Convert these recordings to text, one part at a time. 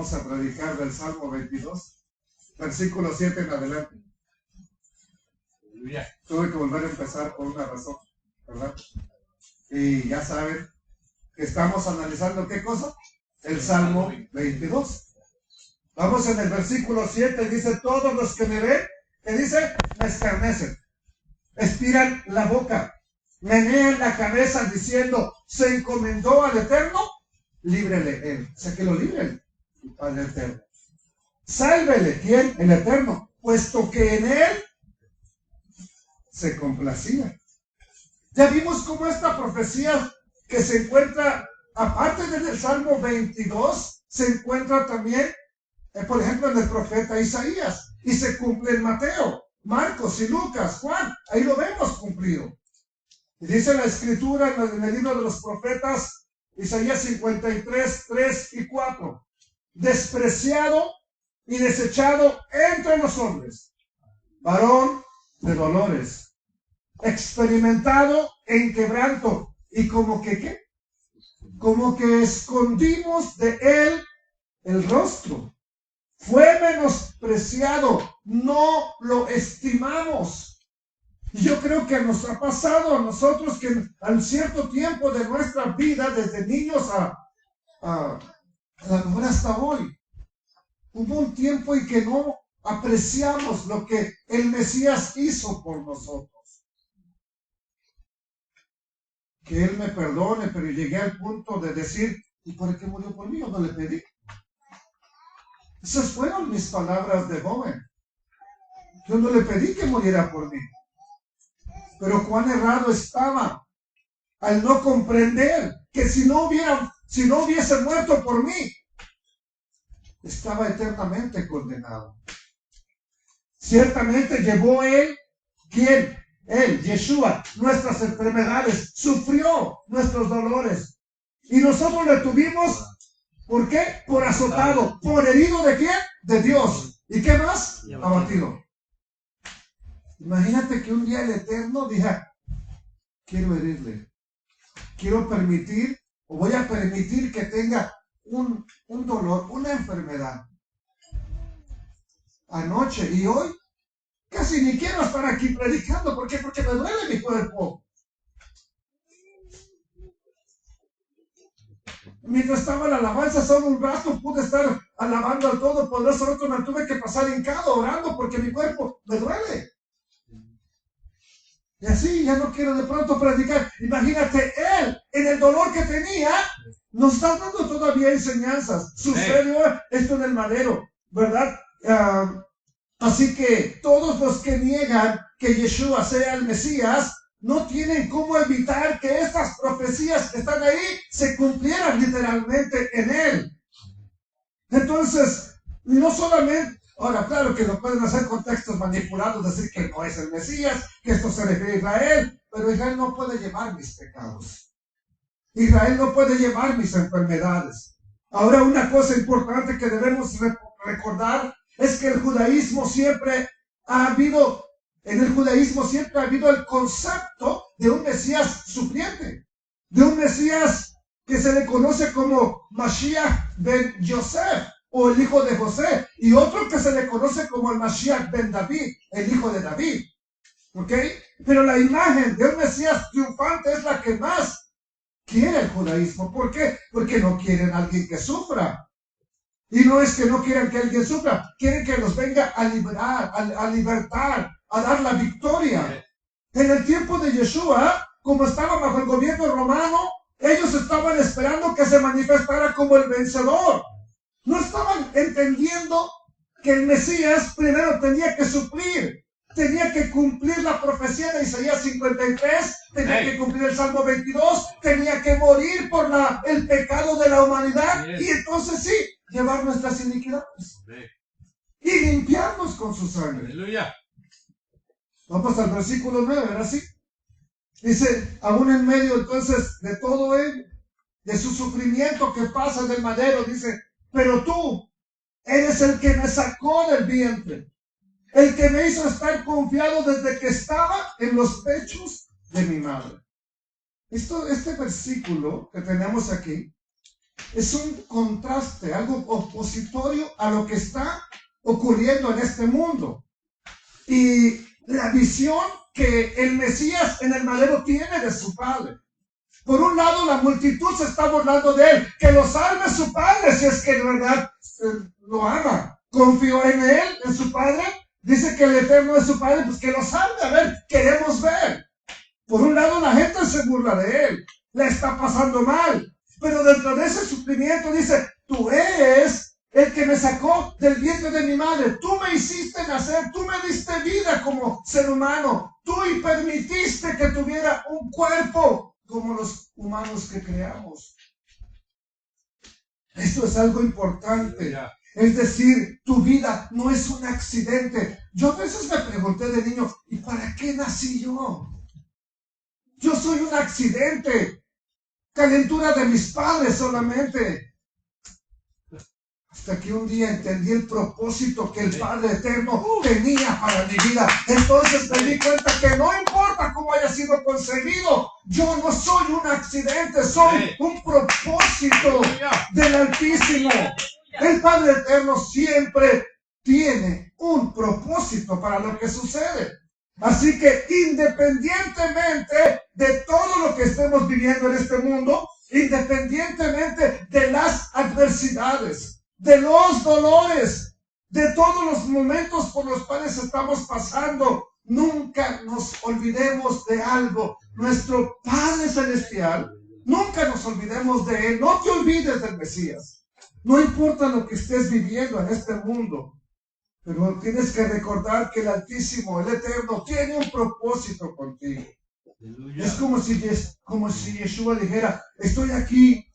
vamos a predicar del Salmo 22, versículo 7 en adelante. Tuve que volver a empezar por una razón, ¿verdad? Y ya saben que estamos analizando ¿qué cosa? El Salmo 22. Vamos en el versículo 7, dice, todos los que me ven, ¿qué dice? Me escarnecen, estiran la boca, menean la cabeza diciendo, se encomendó al Eterno, líbrele él. O sea, que lo libre al Eterno. Sálvele, ¿quién? El Eterno, puesto que en él se complacía. Ya vimos cómo esta profecía que se encuentra, aparte del Salmo 22, se encuentra también, por ejemplo, en el profeta Isaías, y se cumple en Mateo, Marcos y Lucas, Juan, ahí lo vemos cumplido. Y dice la escritura en el libro de los profetas, Isaías 53, 3 y 4, despreciado y desechado entre los hombres, varón de dolores, experimentado en quebranto, y como que ¿qué? Como que escondimos de él el rostro. Fue menospreciado, no lo estimamos. Y yo creo que nos ha pasado a nosotros que en cierto tiempo de nuestra vida, desde niños a lo mejor hasta hoy, hubo un tiempo en que no apreciamos lo que el Mesías hizo por nosotros. Que Él me perdone, pero llegué al punto de decir, ¿y por qué murió por mí? Yo no le pedí. Esas fueron mis palabras de joven. Yo no le pedí que muriera por mí. Pero cuán errado estaba al no comprender que si no hubiese muerto por mí, estaba eternamente condenado. Ciertamente llevó Él, ¿quién? Él, Yeshua, nuestras enfermedades, sufrió nuestros dolores. Y nosotros le tuvimos, ¿por qué? Por azotado, por herido ¿de quién? De Dios. ¿Y qué más? Abatido. Imagínate que un día el Eterno diga, quiero herirle, quiero permitir, o voy a permitir que tenga un dolor, una enfermedad. Anoche y hoy, casi ni quiero estar aquí predicando. ¿Por qué? Porque me duele mi cuerpo. Mientras estaba en la alabanza, solo un rato pude estar alabando al Todopoderoso. Otro me tuve que pasar hincado orando porque mi cuerpo me duele. Y así ya no quiero de pronto predicar. Imagínate, él, en el dolor que tenía, nos está dando todavía enseñanzas. Sucedió esto en el madero, ¿verdad? Así que todos los que niegan que Yeshua sea el Mesías, no tienen cómo evitar que estas profecías que están ahí se cumplieran literalmente en él. Entonces, no solamente, ahora claro que lo pueden hacer con textos manipulados, decir que no es el Mesías, que esto se refiere a Israel, pero Israel no puede llevar mis pecados. Israel no puede llevar mis enfermedades. Ahora, una cosa importante que debemos recordar es que en el judaísmo siempre ha habido el concepto de un Mesías sufriente, de un Mesías que se le conoce como Mashiach ben Yosef, o el hijo de José, y otro que se le conoce como el Mashiach ben David, el hijo de David. ¿Ok? Pero la imagen de un Mesías triunfante es la que más quiere el judaísmo. ¿Por qué? Porque no quieren a alguien que sufra. Y no es que no quieran que alguien sufra, quieren que los venga a liberar, a libertar, a dar la victoria. En el tiempo de Yeshua, como estaba bajo el gobierno romano, ellos estaban esperando que se manifestara como el vencedor. No estaban entendiendo que el Mesías primero tenía que suplir, tenía que cumplir la profecía de Isaías 53, tenía que cumplir el Salmo 22, tenía que morir por el pecado de la humanidad, y entonces sí, llevar nuestras iniquidades y limpiarnos con su sangre. Aleluya. Vamos al versículo 9, ¿verdad? Sí. Dice, aún en medio entonces de todo ello, de su sufrimiento que pasa del madero, dice, pero tú eres el que me sacó del vientre, el que me hizo estar confiado desde que estaba en los pechos de mi madre. Este versículo que tenemos aquí es un contraste, algo opositorio a lo que está ocurriendo en este mundo. Y la visión que el Mesías en el madero tiene de su Padre. Por un lado, la multitud se está burlando de él. Que lo salve su Padre, si es que de verdad lo ama. Confió en él, en su Padre. Dice que el Eterno es su Padre, pues que lo salve. A ver, queremos ver. Por un lado, la gente se burla de él. Le está pasando mal. Pero dentro de ese sufrimiento dice, tú eres el que me sacó del vientre de mi madre. Tú me hiciste nacer, tú me diste vida como ser humano. Tú y permitiste que tuviera un cuerpo como los humanos que creamos. Esto es algo importante. Es decir, tu vida no es un accidente. Yo a veces me pregunté de niño, ¿y para qué nací yo? Yo soy un accidente. Calentura de mis padres solamente. Hasta que un día entendí el propósito que el Padre Eterno tenía para mi vida. Entonces me di cuenta que no importa cómo haya sido concebido, yo no soy un accidente, soy un propósito del Altísimo. El Padre Eterno siempre tiene un propósito para lo que sucede. Así que independientemente de todo lo que estemos viviendo en este mundo, independientemente de las adversidades, de los dolores, de todos los momentos por los cuales estamos pasando, nunca nos olvidemos de algo. Nuestro Padre Celestial, nunca nos olvidemos de Él. No te olvides del Mesías. No importa lo que estés viviendo en este mundo, pero tienes que recordar que el Altísimo, el Eterno, tiene un propósito contigo. Es como si Yeshua dijera, estoy aquí,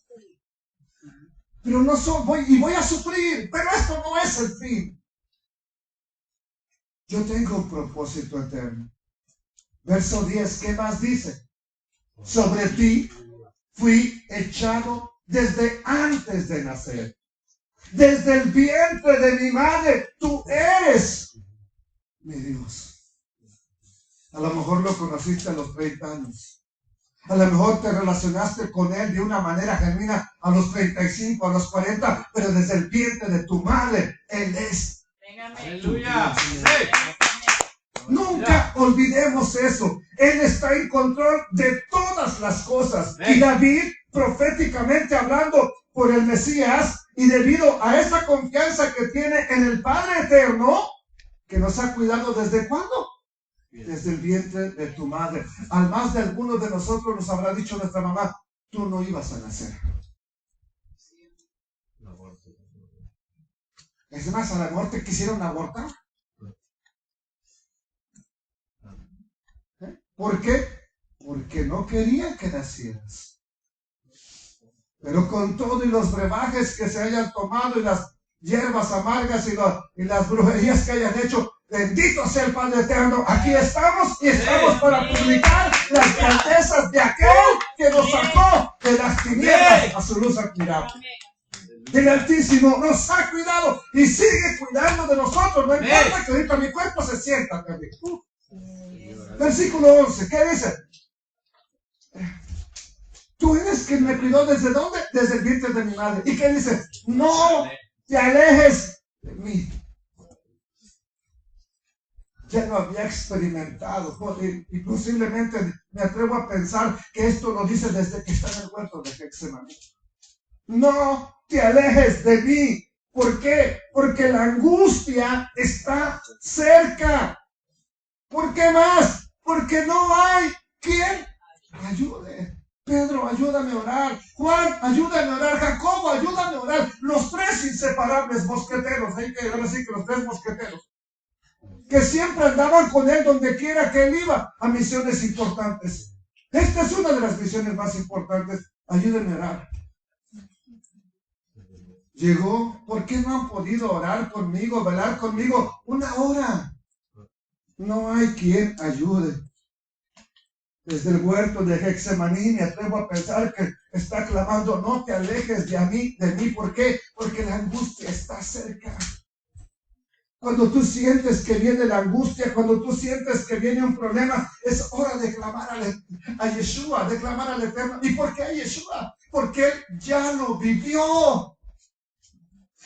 pero no voy a sufrir, pero esto no es el fin. Yo tengo un propósito eterno. Verso 10, ¿qué más dice? Sobre ti fui echado desde antes de nacer. Desde el vientre de mi madre, tú eres mi Dios. A lo mejor lo conociste a los 30 años. A lo mejor te relacionaste con Él de una manera genuina a los 35, a los 40, pero desde el vientre de tu madre, Él es. Aleluya. Nunca olvidemos eso. Él está en control de todas las cosas. Y David, proféticamente hablando por el Mesías, y debido a esa confianza que tiene en el Padre Eterno, que nos ha cuidado ¿desde cuándo? Desde el vientre de tu madre. Al más de alguno de nosotros nos habrá dicho nuestra mamá, tú no ibas a nacer. Es más, a lo mejor te quisieron abortar. ¿Por qué? Porque no querían que nacieras. Pero con todo y los brebajes que se hayan tomado y las hierbas amargas y las brujerías que hayan hecho, bendito sea el Padre Eterno. Aquí estamos y estamos para publicar las grandezas de aquel que nos sacó de las tinieblas a su luz admirable. El Altísimo nos ha cuidado y sigue cuidando de nosotros. No importa que ahorita mi cuerpo se sienta también. Versículo 11, ¿qué dice? Tú eres quien me cuidó ¿desde dónde? Desde el vientre de mi madre. ¿Y qué dice? No te alejes de mí. Ya lo había experimentado y posiblemente me atrevo a pensar que esto lo dice desde que está en el huerto de Getsemaní. No te alejes de mí. ¿Por qué? Porque la angustia está cerca. ¿Por qué más? Porque no hay quien ayude. Pedro, ayúdame a orar. Juan, ayúdame a orar. Jacobo, ayúdame a orar. Los tres inseparables mosqueteros. Hay que decir que los tres mosqueteros, que siempre andaban con él donde quiera que él iba, a misiones importantes. Esta es una de las misiones más importantes. Ayúdenme a orar. Llegó, ¿por qué no han podido orar conmigo, velar conmigo una hora? No hay quien ayude. Desde el huerto de Getsemaní me atrevo a pensar que está clamando, no te alejes de mí. ¿Por qué? Porque la angustia está cerca. Cuando tú sientes que viene la angustia, cuando tú sientes que viene un problema, es hora de clamar a Yeshua, de clamar al Eterno. ¿Y por qué a Yeshua? Porque Él ya lo vivió.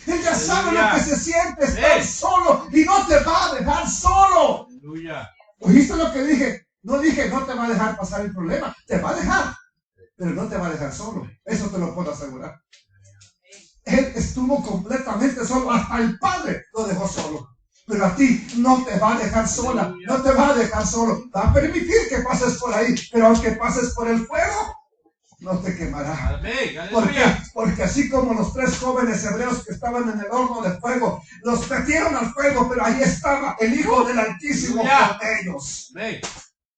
Él ya sabe lo que se siente estar solo y no te va a dejar solo. Aleluya. ¿Oíste lo que dije? No dije no te va a dejar pasar el problema. Te va a dejar, pero no te va a dejar solo. Eso te lo puedo asegurar. Él estuvo completamente solo. Hasta el Padre lo dejó solo. Pero a ti no te va a dejar sola. No te va a dejar solo. Va a permitir que pases por ahí. Pero aunque pases por el fuego, no te quemará. ¿Por qué? Porque así como los 3 jóvenes hebreos que estaban en el horno de fuego, los metieron al fuego, pero ahí estaba el Hijo del Altísimo con ellos.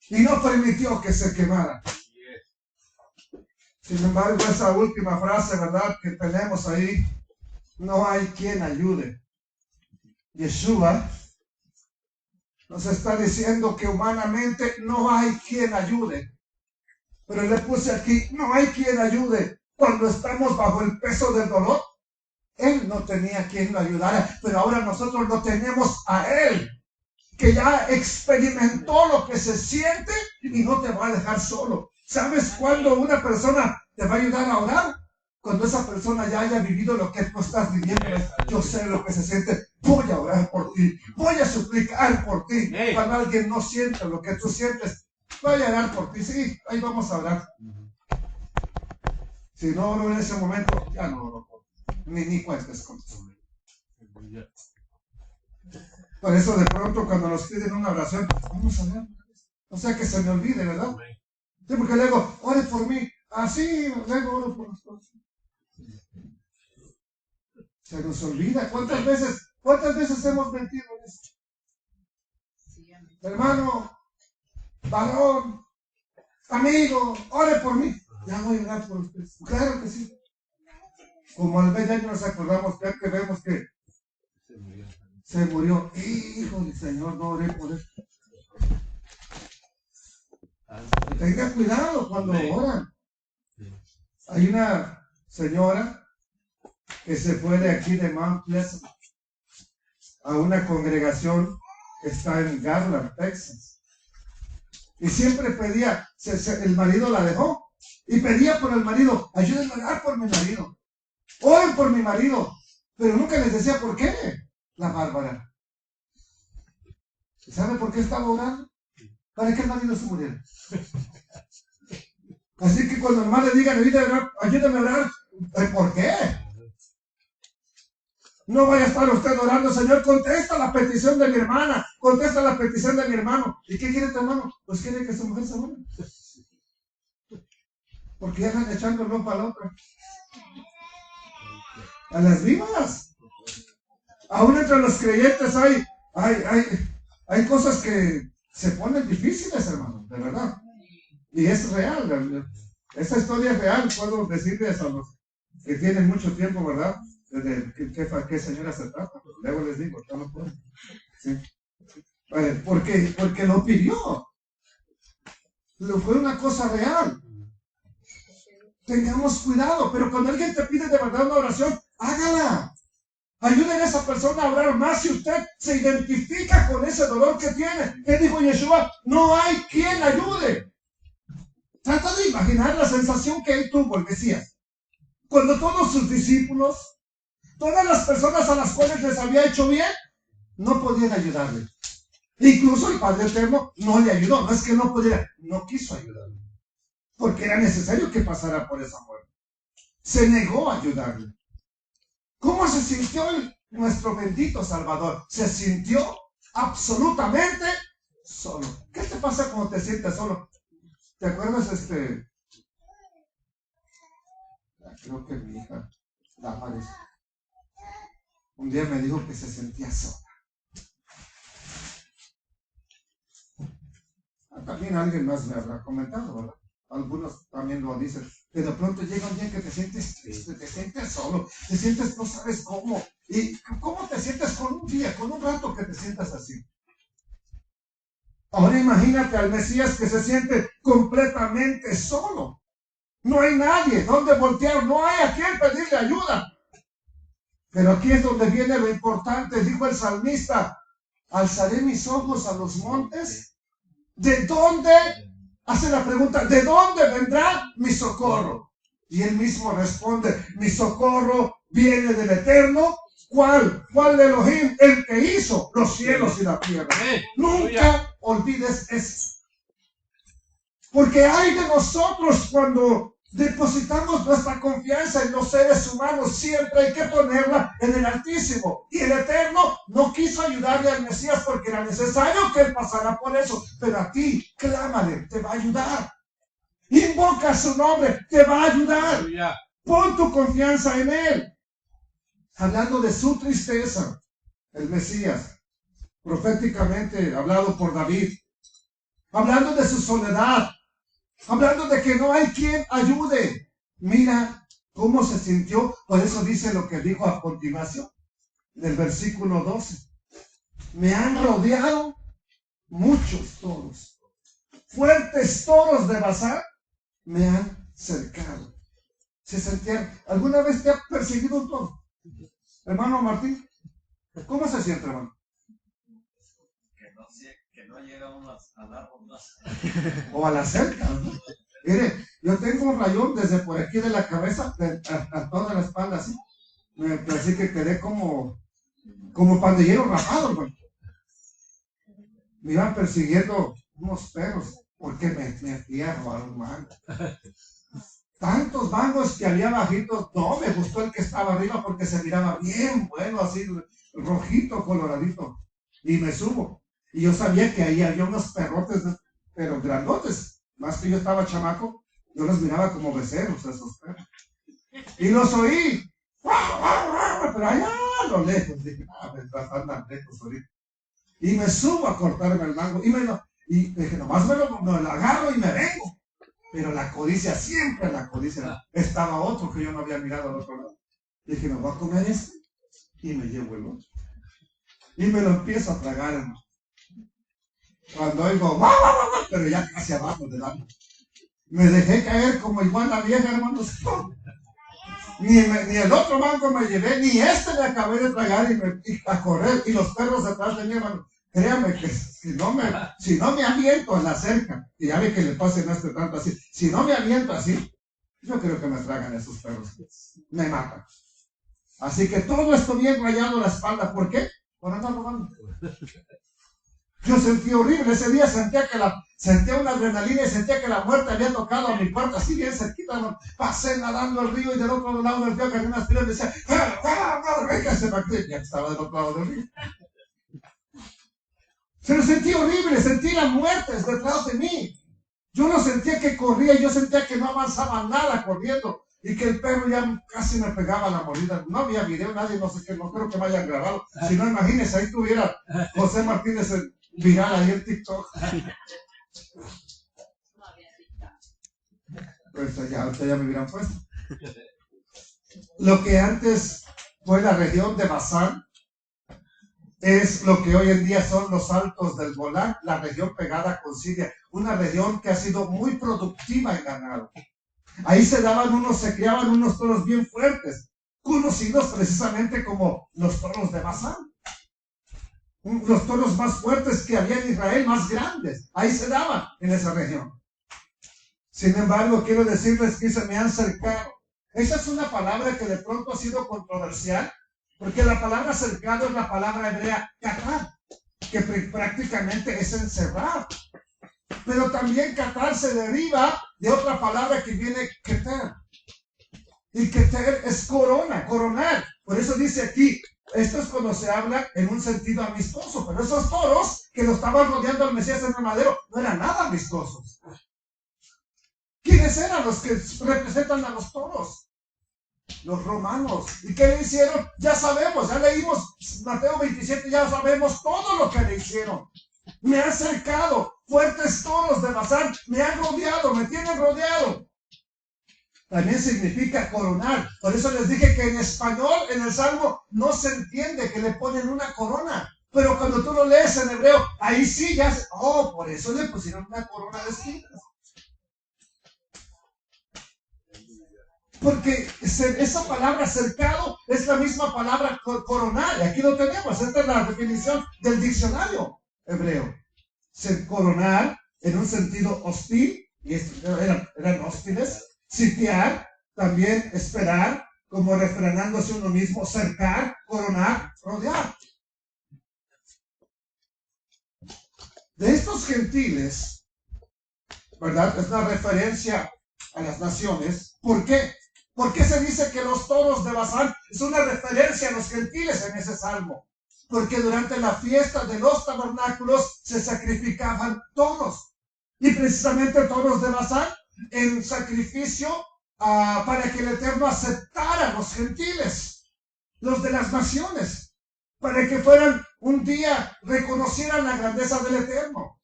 Y no permitió que se quemara. Sin embargo, esa última frase, ¿verdad?, que tenemos ahí, no hay quien ayude. Yeshua nos está diciendo que humanamente no hay quien ayude. Pero le puse aquí, no hay quien ayude. Cuando estamos bajo el peso del dolor, Él no tenía quien lo ayudara, pero ahora nosotros lo tenemos a Él, que ya experimentó lo que se siente y no te va a dejar solo. ¿Sabes cuándo una persona te va a ayudar a orar? Cuando esa persona ya haya vivido lo que tú estás viviendo. Yo sé lo que se siente. Voy a orar por ti. Voy a suplicar por ti. Cuando alguien no siente lo que tú sientes, voy a orar por ti. Sí, ahí vamos a orar. Si no oro en ese momento, ya no oro. Ni cuentes con eso. Por eso de pronto cuando nos piden una oración, vamos a orar. O sea que se me olvide, ¿verdad? Sí, porque luego, ore por mí. Así, luego oro por nosotros. Se nos olvida. ¿Cuántas veces hemos mentido en eso? Hermano, varón, amigo, ore por mí. Ya voy a orar por usted. Claro que sí. Como al medio año nos acordamos, ya que vemos que se murió. Hijo del Señor, no oré por él. Tenga cuidado cuando oran. Hay una señora que se fue de aquí de Mount Pleasant a una congregación que está en Garland, Texas. Y siempre pedía, el marido la dejó, y pedía por el marido, ayúdenme a orar por mi marido, oren por mi marido, pero nunca les decía por qué. La Bárbara. ¿Sabe por qué estaba orando? Para que el marido se muriera. Así que cuando nomás le digan, ayúdame a orar, ¿por qué? No vaya a estar usted orando, Señor, contesta la petición de mi hermana, contesta la petición de mi hermano. ¿Y qué quiere tu hermano? Pues quiere que su mujer se muera. Porque ya están echando el uno para la otra. A las vivas. Aún entre los creyentes hay cosas que se ponen difíciles, hermano, de verdad. Y es real. Esta historia es real. Puedo decirles a los que tienen mucho tiempo, ¿verdad? ¿De qué señora se trata? Pero luego les digo, no lo puedo. ¿Sí? Porque lo pidió. Fue una cosa real. Tengamos cuidado, pero cuando alguien te pide de verdad una oración, hágala. Ayuden a esa persona a orar más si usted se identifica con ese dolor que tiene. ¿Qué dijo Yeshua? No hay quien ayude. Trata de imaginar la sensación que él tuvo, el Mesías, cuando todos sus discípulos, todas las personas a las cuales les había hecho bien, no podían ayudarle. Incluso el Padre Eterno no le ayudó. No es que no pudiera, no quiso ayudarle, porque era necesario que pasara por esa muerte. Se negó a ayudarle. ¿Cómo se sintió nuestro bendito Salvador? Se sintió absolutamente solo. ¿Qué te pasa cuando te sientes solo? ¿Te acuerdas creo que mi hija Damaris un día me dijo que se sentía sola? También alguien más me habrá comentado, ¿verdad? Algunos también lo dicen. Que de pronto llega un día que te sientes triste, te sientes solo, te sientes no sabes cómo. ¿Y cómo te sientes con un día, con un rato que te sientas así? Ahora imagínate al Mesías que se siente completamente solo. No hay nadie donde voltear, no hay a quien pedirle ayuda. Pero aquí es donde viene lo importante. Dijo el salmista, alzaré mis ojos a los montes. ¿De dónde? Hace la pregunta, ¿de dónde vendrá mi socorro? Y él mismo responde, mi socorro viene del Eterno. ¿Cuál? ¿Cuál de Elohim? El que hizo los cielos y la tierra. Nunca olvides eso. Porque hay de nosotros cuando depositamos nuestra confianza en los seres humanos, siempre hay que ponerla en el Altísimo. Y el Eterno no quiso ayudarle al Mesías porque era necesario que él pasara por eso. Pero a ti, clámale, te va a ayudar. Invoca su nombre, te va a ayudar. Pon tu confianza en él. Hablando de su tristeza, el Mesías, proféticamente hablado por David, hablando de su soledad, hablando de que no hay quien ayude. Mira cómo se sintió. Por eso dice lo que dijo a continuación, en el versículo 12. Me han rodeado muchos toros. Fuertes toros de Basán me han cercado. Se sentían. ¿Alguna vez te ha perseguido un toro? Hermano Martín, ¿cómo se siente, hermano? Que no llega uno a dar más. O a la cerca, ¿no? Mire, yo tengo un rayón desde por aquí de la cabeza a toda la espalda, así. Así que quedé como pandillero rapado, hermano. Me iban persiguiendo unos perros porque me fui a robar un mango. Tantos mangos que había bajitos, no me gustó el que estaba arriba porque se miraba bien bueno, así rojito, coloradito. Y me subo. Y yo sabía que ahí había unos perrotes, pero grandotes. Más que yo estaba chamaco, yo los miraba como becerros esos perros. Y los oí. Pero allá a lo lejos. Dije, mientras andan lejos ahorita. Y me subo a cortarme el mango. Y dije, nomás me lo agarro y me vengo. Pero la codicia, siempre la codicia. Estaba otro que yo no había mirado al otro lado. Dije, me voy a comer este. Y me llevo el otro. Y me lo empiezo a tragar, hermano. Cuando oigo, pero ya casi abajo del agua. Me dejé caer como iguana vieja, hermanos. Ni el otro mango me llevé, ni este me acabé de tragar y a correr. Y los perros detrás de mí, hermano. Créame que si no me aviento en la cerca, y ya ve que le pasen a este tanto así, si no me aviento así, yo creo que me tragan esos perros. Me matan. Así que todo esto bien rayado la espalda. ¿Por qué? Por andar robando. Yo sentí horrible. Ese día sentía una adrenalina y sentía que la muerte había tocado a mi puerta, así bien cerquita. ¿No? Pasé nadando el río y del otro lado del río que unas pilas y decía, ya estaba del otro lado del río. Se lo sentí horrible, sentí la muerte detrás de mí. Yo no sentía que corría, yo sentía que no avanzaba nada corriendo y que el perro ya casi me pegaba la mordida. No había video, nadie, no sé qué, no creo que me hayan grabado. Si no, imagínense, ahí tuviera José Martínez viral ahí en TikTok. Pues ya me hubieran puesto. Lo que antes fue la región de Basán es lo que hoy en día son los Altos del Golán, la región pegada con Siria, una región que ha sido muy productiva en ganado. Ahí se criaban unos toros bien fuertes, conocidos precisamente como los toros de Basán. Los toros más fuertes que había en Israel, más grandes, ahí se daban en esa región. Sin embargo, quiero decirles que se me han cercado. Esa es una palabra que de pronto ha sido controversial, porque la palabra cercado es la palabra hebrea catar, que prácticamente es encerrar. Pero también catar se deriva de otra palabra que viene keter. Y keter es corona, coronar. Por eso dice aquí, esto es cuando se habla en un sentido amistoso. Pero esos toros que lo estaban rodeando al Mesías en el madero no eran nada amistosos. ¿Quiénes eran los que representan a los toros? Los romanos. ¿Y qué le hicieron? Ya sabemos, ya leímos Mateo 27, ya sabemos todo lo que le hicieron. Me han cercado, fuertes toros de Basán, me han rodeado, me tienen rodeado. También significa coronar. Por eso les dije que en español, en el Salmo, no se entiende que le ponen una corona. Pero cuando tú lo lees en hebreo, ahí sí ya por eso le pusieron una corona de espinas. Porque esa palabra cercado es la misma palabra coronar. Y aquí lo tenemos. Esta es la definición del diccionario hebreo. Coronar en un sentido hostil, y eran hostiles, sitiar, también esperar, como refrenándose uno mismo, cercar, coronar, rodear. De estos gentiles, ¿verdad? Es una referencia a las naciones. ¿Por qué? ¿Por qué se dice que los toros de Basán es una referencia a los gentiles en ese salmo? Porque durante la fiesta de los tabernáculos se sacrificaban toros. Y precisamente toros de Basán en sacrificio para que el Eterno aceptara a los gentiles, los de las naciones, para que fueran un día, reconocieran la grandeza del Eterno.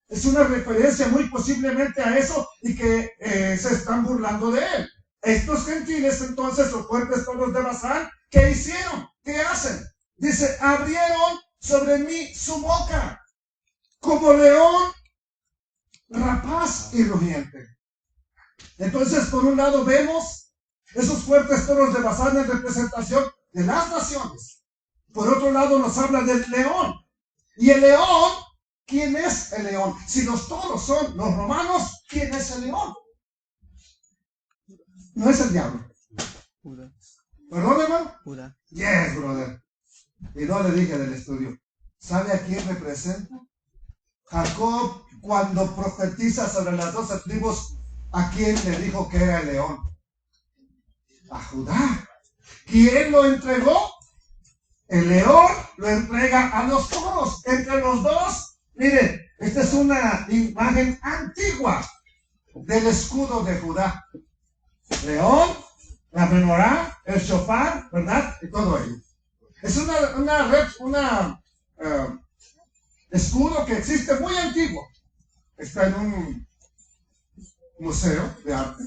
Es una referencia muy posiblemente a eso y que se están burlando de él. Estos gentiles entonces, los fuertes toros de Basán, ¿qué hicieron? ¿Qué hacen? Dice, abrieron sobre mí su boca, como león rapaz y rugiente. Entonces, por un lado vemos esos fuertes toros de Basán en representación de las naciones. Por otro lado nos habla del león. Y el león, ¿quién es el león? Si los toros son los romanos, ¿quién es el león? No es el diablo. Judá. ¿Perdón, hermano? Judá. Yes, brother. Y no le dije del estudio. ¿Sabe a quién representa? Jacob, cuando profetiza sobre las 12 tribus, ¿a quién le dijo que era el león? A Judá. ¿Quién lo entregó? El león lo entrega a los toros. Entre los dos, miren, esta es una imagen antigua del escudo de Judá. León, la menorá, el shofar, ¿verdad? Y todo ello. Es una escudo que existe muy antiguo. Está en un museo de arte.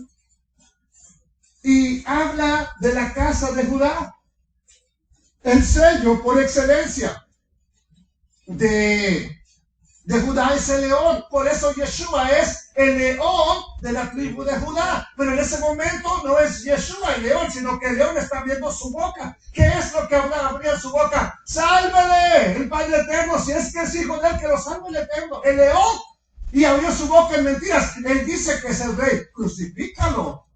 Y habla de la casa de Judá. El sello por excelencia de Judá es el león. Por eso Yeshua es el león de la tribu de Judá. Pero en ese momento no es Yeshua el león, sino que el león está abriendo su boca. ¿Qué es lo que abría su boca? ¡Sálvele! El Padre Eterno, si es que es hijo de él, que lo salve el Eterno. El león. Y abrió su boca en mentiras. Él dice que es el rey. Crucifícalo.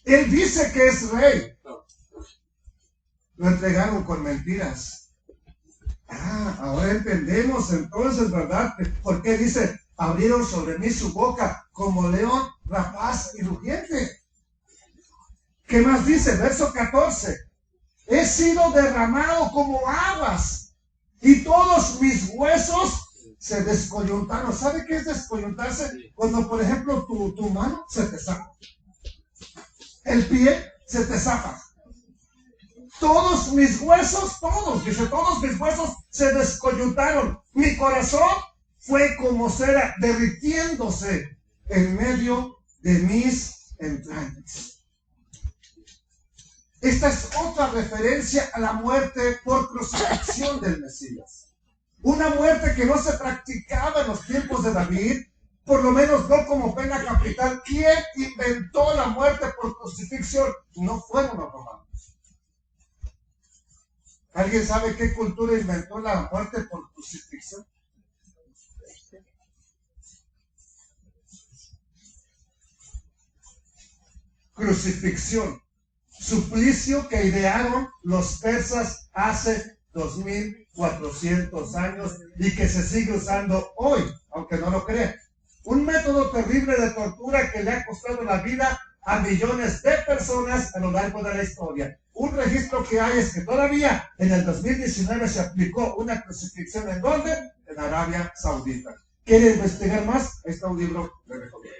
Él dice que es rey. Lo entregaron con mentiras. Ahora entendemos entonces, ¿verdad? ¿Por qué dice, abrieron sobre mí su boca como león, rapaz y rugiente? ¿Qué más dice? Verso 14. He sido derramado como aguas y todos mis huesos se descoyuntaron. ¿Sabe qué es descoyuntarse? Cuando, por ejemplo, tu mano se te zapa. El pie se te zapa. Todos mis huesos, todos mis huesos se descoyuntaron. Mi corazón fue como cera derritiéndose en medio de mis entrañas. Esta es otra referencia a la muerte por crucifixión del Mesías. Una muerte que no se practicaba en los tiempos de David, por lo menos no como pena capital. ¿Quién inventó la muerte por crucifixión? No fueron los romanos. ¿Alguien sabe qué cultura inventó la muerte por crucifixión? Crucifixión. Suplicio que idearon los persas hace 2400 años y que se sigue usando hoy, aunque no lo crean. Un método terrible de tortura que le ha costado la vida a millones de personas a lo largo de la historia. Un registro que hay es que todavía en el 2019 se aplicó una crucifixión ¿en dónde? En Arabia Saudita. ¿Quiere investigar más? Ahí está un libro de recomiendo.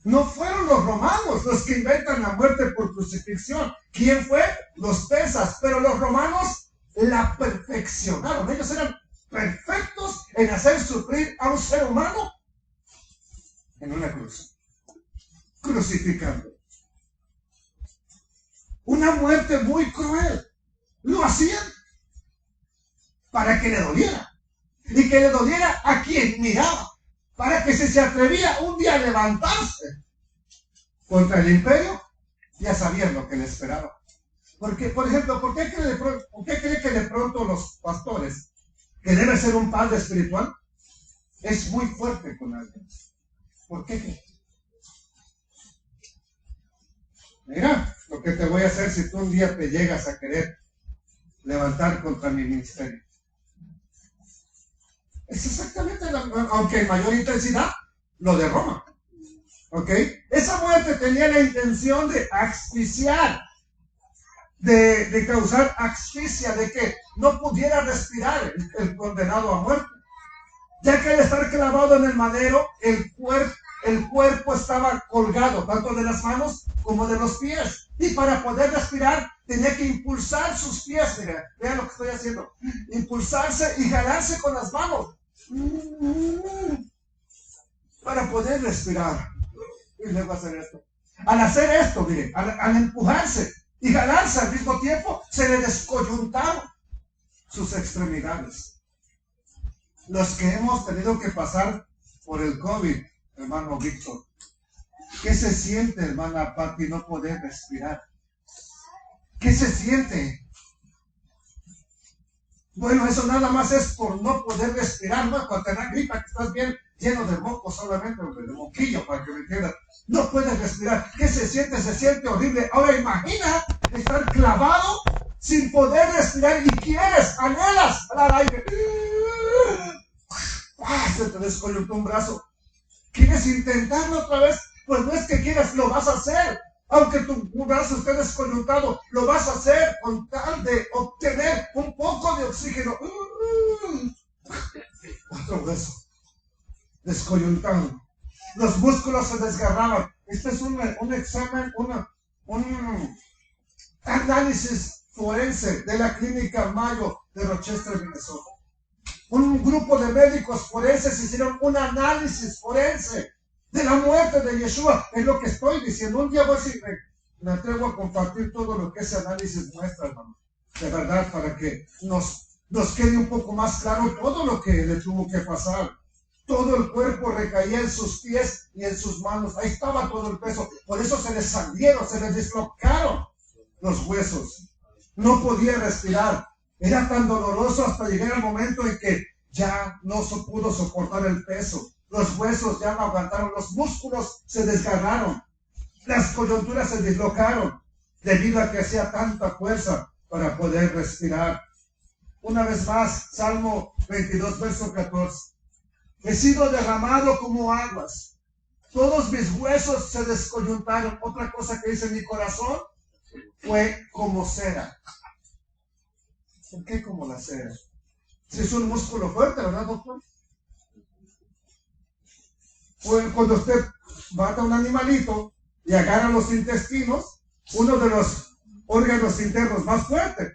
No fueron los romanos los que inventan la muerte por crucifixión. ¿Quién fue? Los persas. Pero los romanos la perfeccionaron. Ellos eran perfectos en hacer sufrir a un ser humano en una cruz, crucificando. Una muerte muy cruel. Lo hacían para que le doliera. Y que le doliera a quien miraba. Para que si se atrevía un día a levantarse contra el imperio, ya sabían lo que le esperaba. Porque, por ejemplo, ¿por qué cree que de pronto los pastores, que debe ser un padre espiritual, es muy fuerte con alguien? ¿Por qué? mira lo que te voy a hacer si tú un día te llegas a querer levantar contra mi ministerio. Es exactamente, aunque en mayor intensidad, lo de Roma. ¿Ok? Esa muerte tenía la intención de asfixiar, de causar asfixia, de que no pudiera respirar el condenado a muerte. Ya que al estar clavado en el madero, el cuerpo estaba colgado, tanto de las manos como de los pies. Y para poder respirar, tenía que impulsar sus pies. Mira, vean lo que estoy haciendo. Impulsarse y jalarse con las manos. Para poder respirar. Y luego hacer esto. Al hacer esto, mire, al empujarse y jalarse al mismo tiempo, se le descoyuntaron sus extremidades. Los que hemos tenido que pasar por el COVID, hermano Víctor, ¿qué se siente, hermana Pati, no poder respirar? ¿Qué se siente? Bueno, eso nada más es por no poder respirar, ¿no? Cuando te da gripa, que estás bien lleno de moco solamente, de moquillo, para que me entiendan. No puedes respirar. ¿Qué se siente? Se siente horrible. Ahora imagina estar clavado sin poder respirar y quieres, anhelas al aire. Se te descoyuntó un brazo. ¿Quieres intentarlo otra vez? Pues no es que quieras, lo vas a hacer. Aunque tu brazo esté descoyuntado, lo vas a hacer con tal de obtener un poco de oxígeno. Otro hueso descoyuntado. Los músculos se desgarraban. Este es un examen, un análisis forense de la clínica Mayo de Rochester, Minnesota. Un grupo de médicos forenses hicieron un análisis forense de la muerte de Yeshua. Es lo que estoy diciendo. Un día voy a decir, me atrevo a compartir todo lo que ese análisis muestra, hermano. De verdad, para que nos quede un poco más claro todo lo que le tuvo que pasar. Todo el cuerpo recaía en sus pies y en sus manos. Ahí estaba todo el peso. Por eso se les salieron, se les dislocaron los huesos. No podía respirar. Era tan doloroso hasta llegar al momento en que ya no pudo soportar el peso. Los huesos ya no aguantaron, los músculos se desgarraron, las coyunturas se dislocaron debido a que hacía tanta fuerza para poder respirar. Una vez más, Salmo 22, verso 14. He sido derramado como aguas. Todos mis huesos se descoyuntaron. Otra cosa que dice mi corazón fue como cera. ¿Por qué como la cera? Si es un músculo fuerte, ¿verdad, doctor? Pues cuando usted mata a un animalito y agarra los intestinos, uno de los órganos internos más fuertes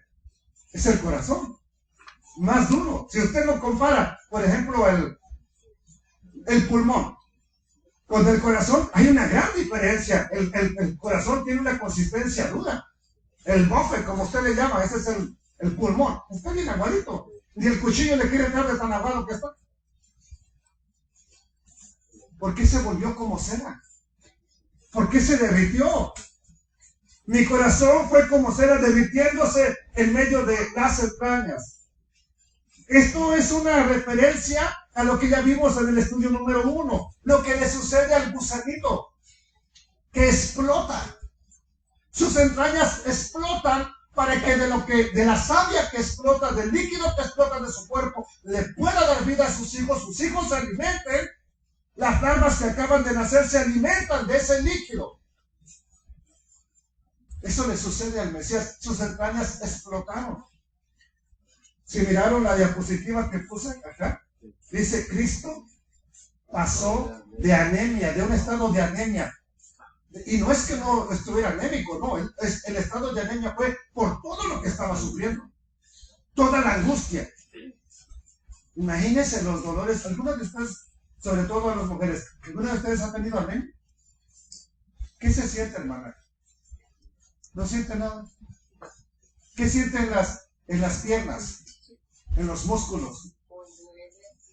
es el corazón, más duro. Si usted lo compara, por ejemplo, el pulmón con el corazón, hay una gran diferencia. El corazón tiene una consistencia dura. El bofe, como usted le llama, ese es el pulmón. Está bien aguadito. Ni el cuchillo le quiere dar de tan aguado que está. ¿Por qué se volvió como cera? ¿Por qué se derritió? Mi corazón fue como cera derritiéndose en medio de las entrañas. Esto es una referencia a lo que ya vimos en el estudio número 1. Lo que le sucede al gusanito, que explota. Sus entrañas explotan para que de la savia que explota, del líquido que explota de su cuerpo, le pueda dar vida a sus hijos se alimenten. Las larvas que acaban de nacer se alimentan de ese líquido. Eso le sucede al Mesías. Sus entrañas explotaron. Si miraron la diapositiva que puse acá, dice Cristo pasó de anemia, de un estado de anemia. Y no es que no estuviera anémico, no. El estado de anemia fue por todo lo que estaba sufriendo. Toda la angustia. Imagínense los dolores. Algunas de ustedes, sobre todo a las mujeres, ¿alguna de ustedes ha tenido anemia? ¿Qué se siente, hermana? ¿No siente nada? ¿Qué siente en las piernas? En los músculos.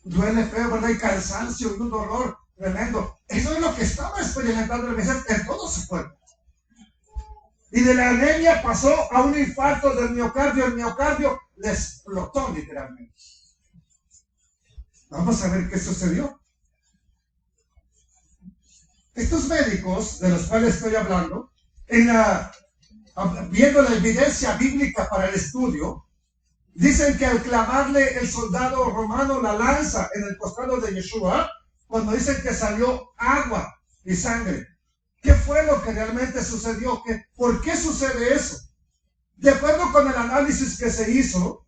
Duele feo, ¿verdad? Hay cansancio y un dolor tremendo. Eso es lo que estaba experimentando el Mesías en todo su cuerpo. Y de la anemia pasó a un infarto del miocardio. El miocardio le explotó literalmente. Vamos a ver qué sucedió. Estos médicos de los cuales estoy hablando viendo la evidencia bíblica para el estudio, dicen que al clavarle el soldado romano la lanza en el costado de Yeshua, cuando dicen que salió agua y sangre, ¿qué fue lo que realmente sucedió? ¿Por qué sucede eso? De acuerdo con el análisis que se hizo,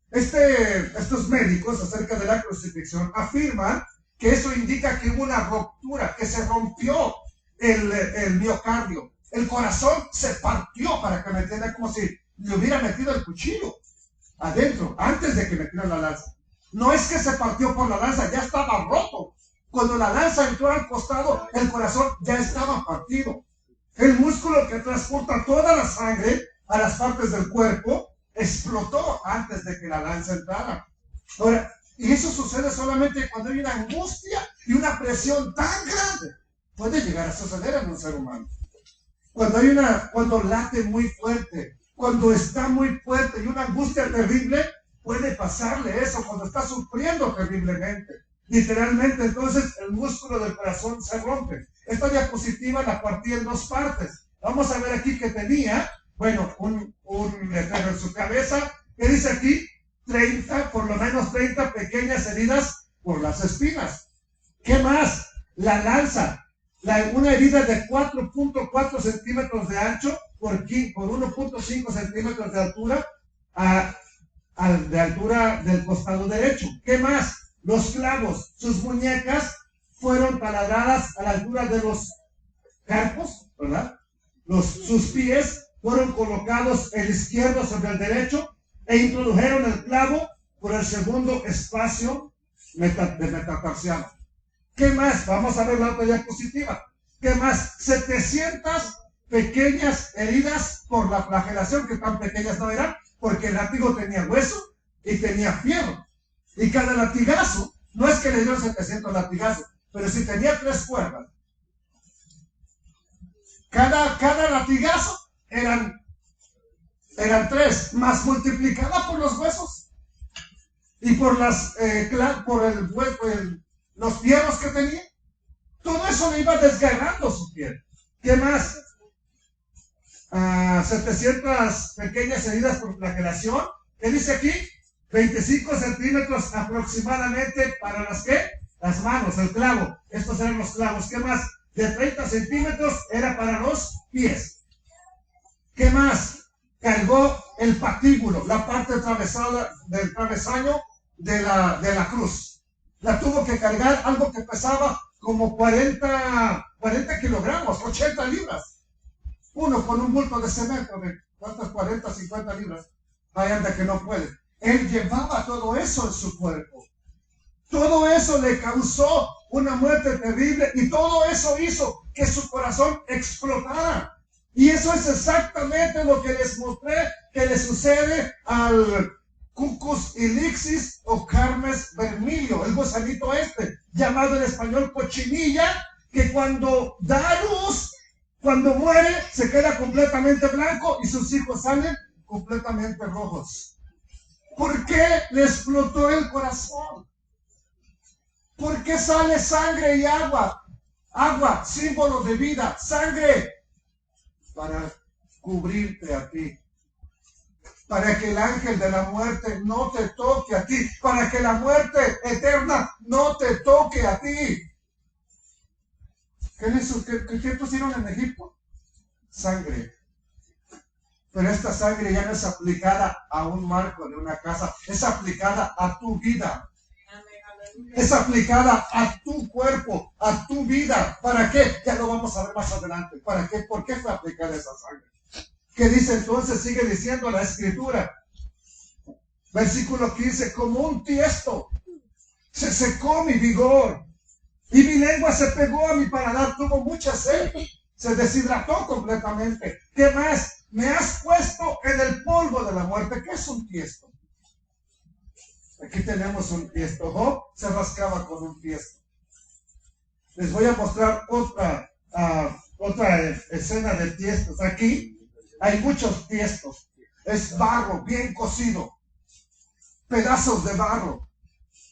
estos médicos acerca de la crucifixión afirman que eso indica que hubo una ruptura, que se rompió el miocardio. El corazón se partió, para que me entiendan, como si le hubiera metido el cuchillo adentro, antes de que metieran la lanza. No es que se partió por la lanza, ya estaba roto. Cuando la lanza entró al costado, el corazón ya estaba partido. El músculo que transporta toda la sangre a las partes del cuerpo explotó antes de que la lanza entrara. Ahora, y eso sucede solamente cuando hay una angustia y una presión tan grande. Puede llegar a suceder en un ser humano. Cuando late muy fuerte, cuando está muy fuerte y una angustia terrible, puede pasarle eso cuando está sufriendo terriblemente. Literalmente, entonces, el músculo del corazón se rompe. Esta diapositiva la partí en dos partes. Vamos a ver aquí que tenía, un letrero en su cabeza, que dice aquí, 30, por lo menos 30 pequeñas heridas por las espinas. ¿Qué más? La lanza. Una herida de 4.4 centímetros de ancho por 1.5 centímetros de altura de altura del costado derecho. ¿Qué más? Los clavos. Sus muñecas fueron taladradas a la altura de los carpos, ¿verdad? Sus pies fueron colocados el izquierdo sobre el derecho e introdujeron el clavo por el segundo espacio de metatarsiano. ¿Qué más? Vamos a ver la otra diapositiva. ¿Qué más? 700 pequeñas heridas por la flagelación, que tan pequeñas no eran, porque el látigo tenía hueso y tenía fierro. Y cada latigazo, no es que le dieron 700 latigazos, pero si tenía 3 cuerdas, cada latigazo eran 3, más multiplicada por los huesos y por los fierros que tenía. Todo eso le iba desgarrando su piel. ¿Qué más? 700 pequeñas heridas por flagelación. ¿Qué dice aquí? 25 centímetros aproximadamente para las manos, el clavo. Estos eran los clavos. ¿Qué más? De 30 centímetros era para los pies. ¿Qué más? Cargó el patíbulo, la parte atravesada del travesaño de la cruz. La tuvo que cargar, algo que pesaba como 40 kilogramos, 80 libras. Uno con un bulto de cemento de ¿cuántas? 40, 50 libras. Hay anda que no puede. Él llevaba todo eso en su cuerpo. Todo eso le causó una muerte terrible y todo eso hizo que su corazón explotara. Y eso es exactamente lo que les mostré que le sucede al Cucus ilixis o Carmes vermilio, el gusanito llamado en español cochinilla, que cuando da a luz, cuando muere, se queda completamente blanco y sus hijos salen completamente rojos. ¿Por qué le explotó el corazón? ¿Por qué sale sangre y agua? Agua, símbolo de vida, sangre, para cubrirte a ti. Para que el ángel de la muerte no te toque a ti, para que la muerte eterna no te toque a ti. ¿Qué pusieron en Egipto? Sangre. Pero esta sangre ya no es aplicada a un marco de una casa, es aplicada a tu vida. Es aplicada a tu cuerpo, a tu vida. ¿Para qué? Ya lo vamos a ver más adelante. ¿Para qué? ¿Por qué fue aplicada esa sangre? ¿Qué dice entonces? Sigue diciendo la escritura. Versículo 15, como un tiesto se secó mi vigor y mi lengua se pegó a mi paladar, tuvo mucha sed, se deshidrató completamente. ¿Qué más? Me has puesto en el polvo de la muerte. ¿Qué es un tiesto? Aquí tenemos un tiesto. Job se rascaba con un tiesto. Les voy a mostrar otra escena de tiestos. Aquí hay muchos tiestos. Es barro bien cocido. Pedazos de barro.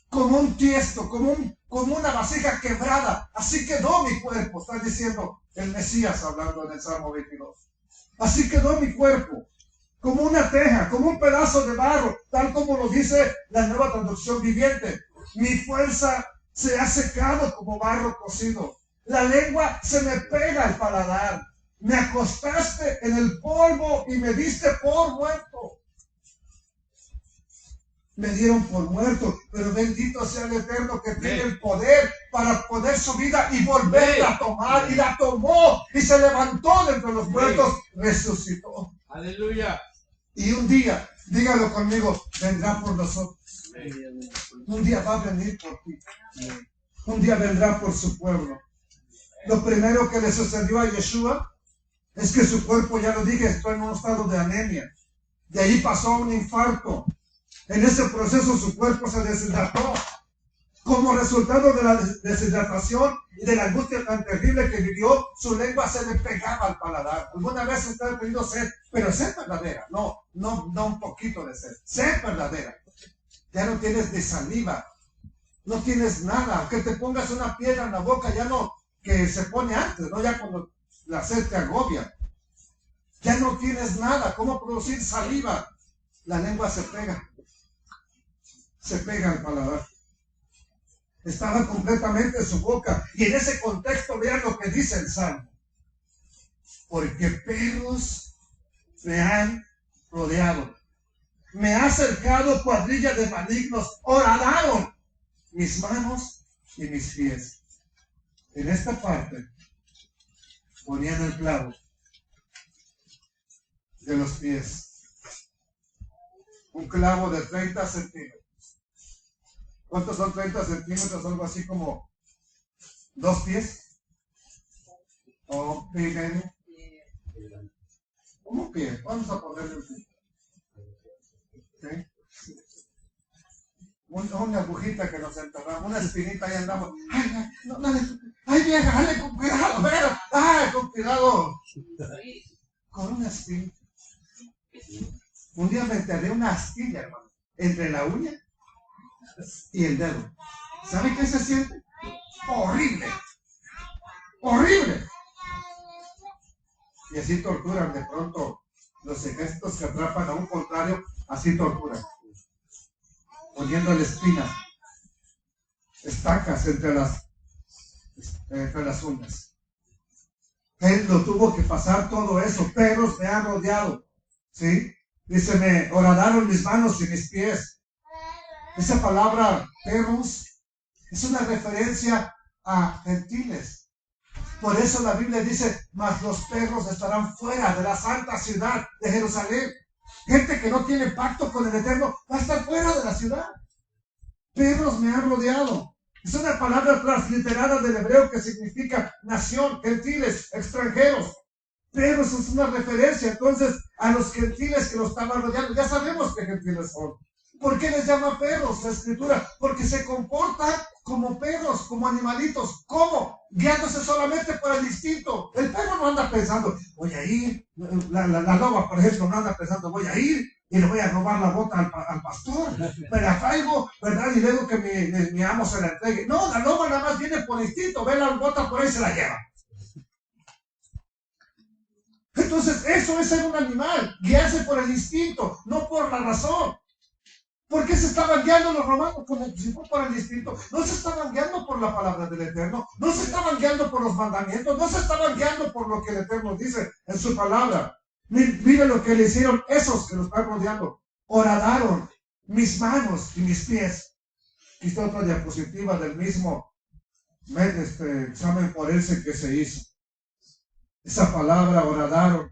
Como un tiesto, como una vasija quebrada. Así quedó mi cuerpo. Están diciendo, el Mesías hablando en el Salmo 22. Así quedó mi cuerpo, como una teja, como un pedazo de barro, tal como lo dice la Nueva Traducción Viviente. Mi fuerza se ha secado como barro cocido. La lengua se me pega al paladar. Me acostaste en el polvo y me diste por muerto. Me dieron por muerto, pero bendito sea el Eterno que tiene el poder para poner su vida y volverla a tomar. Y la tomó y se levantó de entre los muertos, resucitó. Aleluya. Y un día, dígalo conmigo, vendrá por nosotros. Un día va a venir por ti. Un día vendrá por su pueblo. Lo primero que le sucedió a Yeshua es que su cuerpo, ya lo dije, está en un estado de anemia. De ahí pasó a un infarto. En ese proceso su cuerpo se deshidrató. Como resultado de la deshidratación y de la angustia tan terrible que vivió, su lengua se le pegaba al paladar. Alguna vez usted ha tenido sed, pero sed verdadera, no un poquito de sed, sed verdadera. Ya no tienes de saliva, no tienes nada, aunque te pongas una piedra en la boca, ya no, que se pone antes, ¿no? Ya cuando la sed te agobia. Ya no tienes nada, ¿cómo producir saliva? La lengua se pega al paladar. Estaba completamente en su boca. Y en ese contexto vean lo que dice el Salmo. Porque perros me han rodeado. Me ha cercado cuadrilla de malignos. Horadaron mis manos y mis pies. En esta parte ponían el clavo de los pies. Un clavo de 30 centímetros. ¿Cuántos son 30 centímetros? Algo así como 2 pies. ¿O pie y medio? ¿Cómo pie? Vamos a ponerle un pie. ¿Sí? Una agujita que nos enterramos, una espinita y andamos. ¡Ay, no, dale! ¡Ay, vieja, dale con cuidado! ¡Pero! ¡Ay, con cuidado! Con una espinita. Un día me enterré una astilla, hermano, entre la uña y el dedo. ¿Sabe qué se siente? Horrible. Horrible. Y así torturan de pronto los ejércitos que atrapan a un contrario, así torturan. Poniéndole espinas, estacas entre las uñas. Él lo tuvo que pasar todo eso. Perros me han rodeado. ¿Sí? Dice, me horadaron mis manos y mis pies. Esa palabra perros es una referencia a gentiles. Por eso la Biblia dice, mas los perros estarán fuera de la santa ciudad de Jerusalén. Gente que no tiene pacto con el Eterno va a estar fuera de la ciudad. Perros me han rodeado. Es una palabra transliterada del hebreo que significa nación, gentiles, extranjeros. Perros es una referencia entonces a los gentiles que lo estaban rodeando. Ya sabemos qué gentiles son. ¿Por qué les llama perros la escritura? Porque se comportan como perros, como animalitos. ¿Cómo? Guiándose solamente por el instinto. El perro no anda pensando, voy a ir. La loba, por ejemplo, no anda pensando, voy a ir y le voy a robar la bota al pastor. Me la traigo, ¿verdad? Y luego que mi amo se la entregue. No, la loba nada más viene por instinto. Ve la bota por ahí y se la lleva. Entonces, eso es ser un animal. Guiarse por el instinto, no por la razón. ¿Por qué se estaban guiando los romanos por el instinto? No se estaban guiando por la palabra del Eterno, no se estaban guiando por los mandamientos, no se estaban guiando por lo que el Eterno dice en su palabra. Mire lo que le hicieron esos que los están rodeando. Horadaron mis manos y mis pies. Aquí está otra diapositiva del mismo examen forense que se hizo. Esa palabra horadaron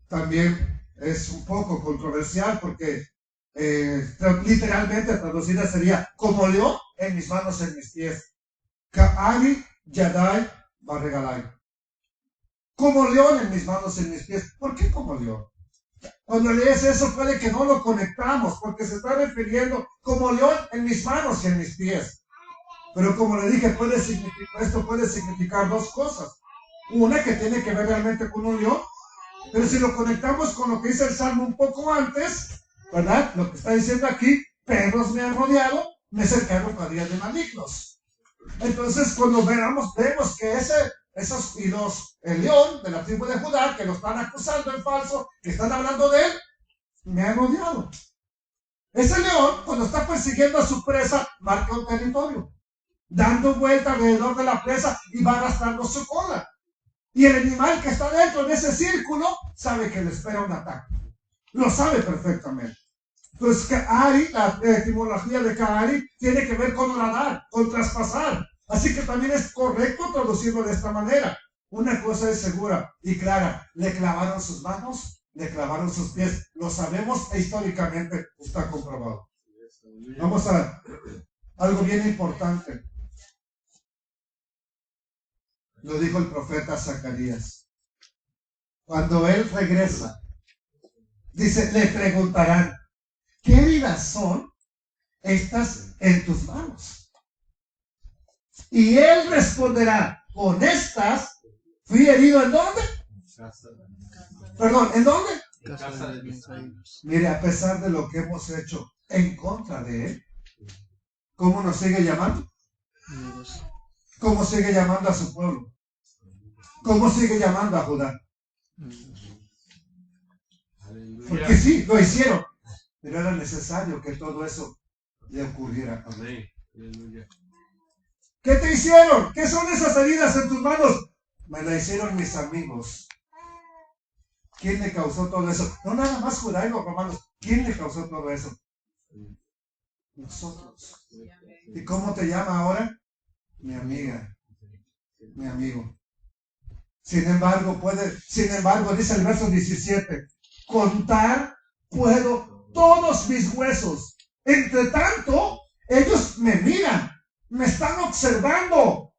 también es un poco controversial porque literalmente traducida sería como león en mis manos, en mis pies. Ka'ani Yadai Barregalai. Como león en mis manos, en mis pies. ¿Por qué como león? Cuando lees eso puede que no lo conectamos porque se está refiriendo como león en mis manos y en mis pies. Pero como le dije, esto puede significar dos cosas. Una que tiene que ver realmente con un león, pero si lo conectamos con lo que dice el Salmo un poco antes, ¿verdad? Lo que está diciendo aquí, perros me han rodeado, me cercaron cuadrillas de malignos. Entonces, cuando vemos que el león de la tribu de Judá, que lo están acusando en falso, que están hablando de él, me han odiado. Ese león, cuando está persiguiendo a su presa, marca un territorio, dando vuelta alrededor de la presa y va arrastrando su cola. Y el animal que está dentro de ese círculo sabe que le espera un ataque. Lo sabe perfectamente. Entonces, Ka'ari, la etimología de Ka'ari, tiene que ver con horadar, con traspasar. Así que también es correcto traducirlo de esta manera. Una cosa es segura y clara: le clavaron sus manos, le clavaron sus pies. Lo sabemos e históricamente está comprobado. Vamos a algo bien importante. Lo dijo el profeta Zacarías. Cuando él regresa, dice, le preguntarán: ¿qué heridas son estas en tus manos? Y él responderá: con estas fui herido. ¿En dónde? Perdón, ¿en dónde? Mire, a pesar de lo que hemos hecho en contra de él, ¿cómo nos sigue llamando? ¿Cómo sigue llamando a su pueblo? ¿Cómo sigue llamando a Judá? Porque sí, lo hicieron, pero era necesario que todo eso le ocurriera. Amén. ¿Qué te hicieron? ¿Qué son esas heridas en tus manos? Me la hicieron mis amigos. ¿Quién le causó todo eso? No nada más Judá y los romanos. ¿Quién le causó todo eso? Nosotros. ¿Y cómo te llama ahora? Mi amiga, mi amigo. Sin embargo, dice el verso 17, contar puedo todos mis huesos. Entre tanto, ellos me miran, me están observando.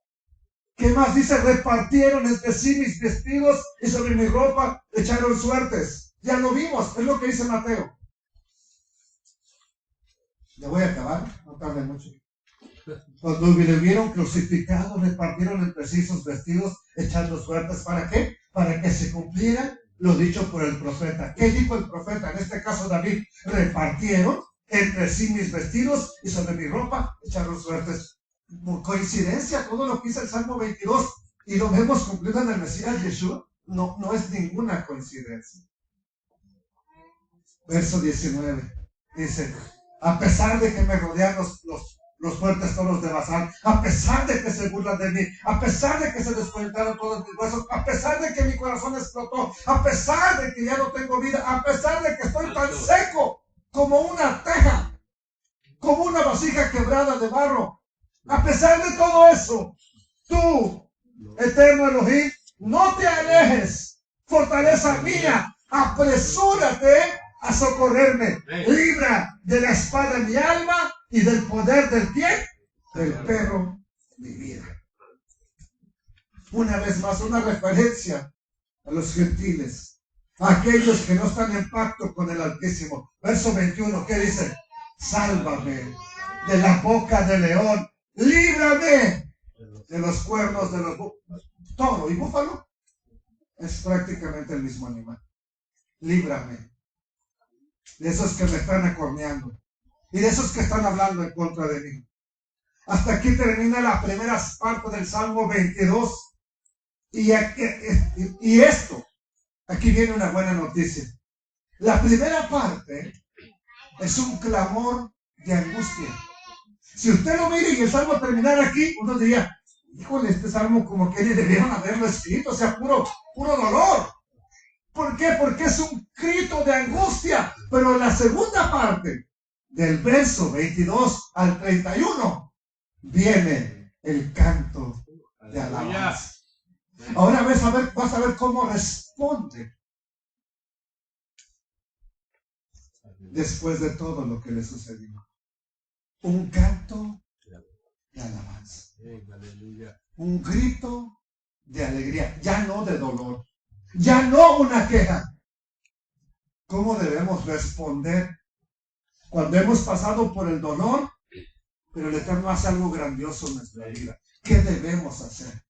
¿Qué más dice? Repartieron entre sí mis vestidos y sobre mi ropa echaron suertes. Ya lo vimos, es lo que dice Mateo. Ya voy a acabar, no tarde mucho. Cuando le vieron crucificado, repartieron entre sí sus vestidos, echando suertes. ¿Para qué? Para que se cumpliera lo dicho por el profeta. ¿Qué dijo el profeta? En este caso David: repartieron entre sí mis vestidos y sobre mi ropa echaron suertes. Por coincidencia, todo lo que dice el Salmo 22 y lo vemos cumplido en el Mesías Yeshua, no es ninguna coincidencia. Verso 19 dice: a pesar de que me rodean los fuertes toros de Basán, a pesar de que se burlan de mí, a pesar de que se desconectaron todos mis huesos, a pesar de que mi corazón explotó, a pesar de que ya no tengo vida, a pesar de que estoy tan seco como una teja, como una vasija quebrada de barro, a pesar de todo eso, tú, eterno Elohim, no te alejes, fortaleza mía, apresúrate a socorrerme, libra de la espada mi alma y del poder del ¿quién? Del perro mi vida. Una vez más, una referencia a los gentiles, a aquellos que no están en pacto con el Altísimo. Verso 21, ¿qué dice? Sálvame de la boca del león, líbrame de los cuernos de los toro y búfalo. Es prácticamente el mismo animal. Líbrame de esos que me están acorneando y de esos que están hablando en contra de mí. Hasta aquí termina la primera parte del Salmo 22. Y esto, aquí viene una buena noticia. La primera parte es un clamor de angustia. Si usted lo mira y el Salmo terminara aquí, uno diría: híjole, este Salmo como que ni debieron haberlo escrito, o sea, puro dolor. ¿Por qué? Porque es un grito de angustia. Pero en la segunda parte, del verso 22 al 31, viene el canto de alabanza. Ahora vas a ver cómo responde después de todo lo que le sucedió. Un canto de alabanza. Un grito de alegría, ya no de dolor. Ya no una queja. ¿Cómo debemos responder cuando hemos pasado por el dolor, pero el Eterno hace algo grandioso en nuestra vida? ¿Qué debemos hacer?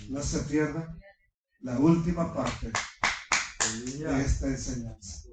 No se pierda la última parte de esta enseñanza.